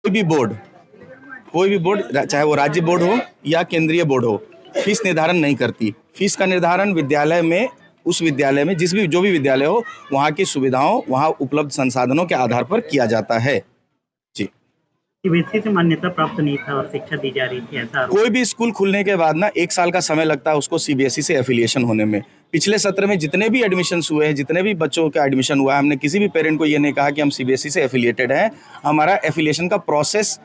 कोई भी बोर्ड चाहे वो राज्य बोर्ड हो या केंद्रीय बोर्ड हो, फीस निर्धारण नहीं करती। फीस का निर्धारण विद्यालय में, उस विद्यालय में जो भी विद्यालय हो, वहाँ की सुविधाओं, वहाँ उपलब्ध संसाधनों के आधार पर किया जाता है। जी, सीबीएसई से मान्यता प्राप्त नहीं था और शिक्षा दी जा रही थी, ऐसा कोई भी स्कूल खुलने के बाद ना 1 साल का समय लगता है उसको सीबीएसई से एफिलिएशन होने में। पिछले सत्र में जितने भी एडमिशन्स हुए हैं, जितने भी बच्चों का एडमिशन हुआ है, हमने किसी भी पेरेंट को ये नहीं कहा कि हम सीबीएसई से एफिलिएटेड हैं। हमारा एफिलिएशन का प्रोसेस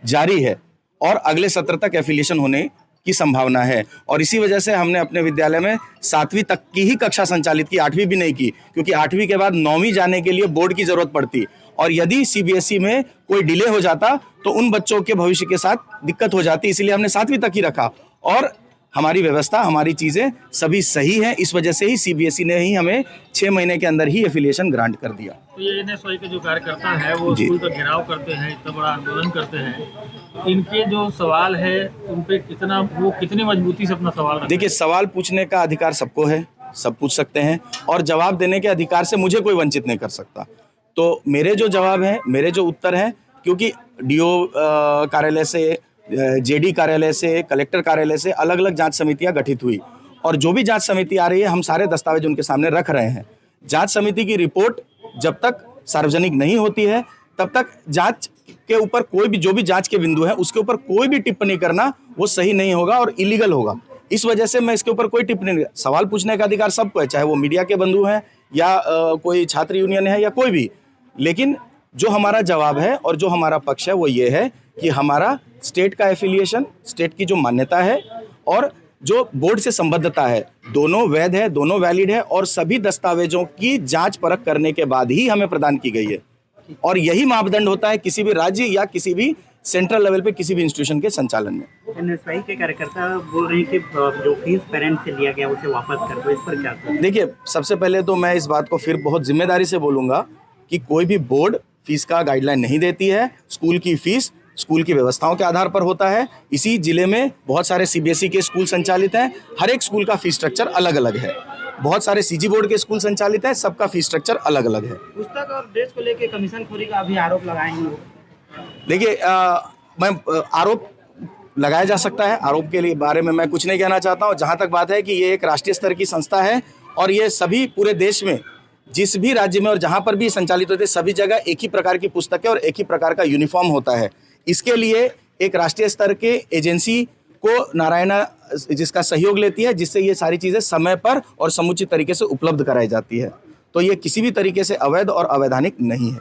जारी है और अगले सत्र तक एफिलिएशन होने की संभावना है। और इसी वजह से हमने अपने विद्यालय में 7वीं तक की ही कक्षा संचालित की, 8वीं भी नहीं की, क्योंकि 8वीं के बाद 9वीं जाने के लिए बोर्ड की जरूरत पड़ती और यदि सीबीएसई में कोई डिले हो जाता तो उन बच्चों के भविष्य के साथ दिक्कत हो जाती, इसलिए हमने 7वीं तक ही रखा। और हमारी व्यवस्था, हमारी चीज़ें सभी सही हैं, इस वजह से ही सीबीएसई ने ही हमें 6 महीने के अंदर ही एफिलिएशन ग्रांट कर दिया। तो ये एनएसवाई के जो कार्यकर्ता है वो स्कूल का घेराव करते हैं, इतना बड़ा आंदोलन करते हैं, इनके जो सवाल है उन पे कितनी मजबूती से अपना सवाल रखते हैं? देखिए, सवाल पूछने का अधिकार सबको है, सब पूछ सकते हैं, और जवाब देने के अधिकार से मुझे कोई वंचित नहीं कर सकता। तो मेरे जो जवाब हैं, मेरे जो उत्तर हैं, क्योंकि डीओ कार्यालय से, जेडी कार्यालय से, कलेक्टर कार्यालय से अलग अलग जांच समितियां गठित हुई और जो भी जांच समिति आ रही है हम सारे दस्तावेज उनके सामने रख रहे हैं। जांच समिति की रिपोर्ट जब तक सार्वजनिक नहीं होती है तब तक जांच के ऊपर कोई भी, जो भी जांच के बिंदु है उसके ऊपर कोई भी टिप्पणी करना वो सही नहीं होगा और इलीगल होगा। इस वजह से मैं इसके ऊपर कोई टिप्पणी नहीं। सवाल पूछने का अधिकार सबको है, चाहे वो मीडिया के बंधु हैं या कोई छात्र यूनियन है या कोई भी। लेकिन जो हमारा जवाब है और जो हमारा पक्ष है वो ये है कि हमारा स्टेट का एफिलिएशन, स्टेट की जो मान्यता है और जो बोर्ड से संबद्धता है, दोनों वैध है, दोनों वैलिड है और सभी दस्तावेजों की जांच परख करने के बाद ही हमें प्रदान की गई है। और यही मापदंड होता है किसी भी राज्य या किसी भी सेंट्रल लेवल पे किसी भी इंस्टीट्यूशन के संचालन में। एनएसवाई के कार्यकर्ता बोल रहे हैं कि जो फीस पेरेंट्स से लिया गया उसे वापस कर दो, इस पर क्या? देखिए, सबसे पहले तो मैं इस बात को फिर बहुत जिम्मेदारी से बोलूँगा कि कोई भी बोर्ड फीस का गाइडलाइन नहीं देती है। स्कूल की फीस स्कूल की व्यवस्थाओं के आधार पर होता है। इसी जिले में बहुत सारे सीबीएसई के स्कूल संचालित हैं, हर एक स्कूल का फीस स्ट्रक्चर अलग अलग है। बहुत सारे सीजी बोर्ड के स्कूल संचालित हैं, सबका फीस स्ट्रक्चर अलग अलग है। पुस्तक और ड्रेस को लेकर कमीशनखोरी का भी आरोप लगाए हैं। देखिए, मैं आरोप लगाया जा सकता है, आरोप के लिए बारे में मैं कुछ नहीं कहना चाहता हूँ। जहाँ तक बात है कि ये एक राष्ट्रीय स्तर की संस्था है और ये सभी पूरे देश में जिस भी राज्य में और जहाँ पर भी संचालित होते हैं सभी जगह एक ही प्रकार की पुस्तकें और एक ही प्रकार का यूनिफॉर्म होता है। इसके लिए एक राष्ट्रीय स्तर के एजेंसी को नारायणा जिसका सहयोग लेती है, जिससे ये सारी चीज़ें समय पर और समुचित तरीके से उपलब्ध कराई जाती है। तो ये किसी भी तरीके से अवैध और अवैधानिक नहीं है।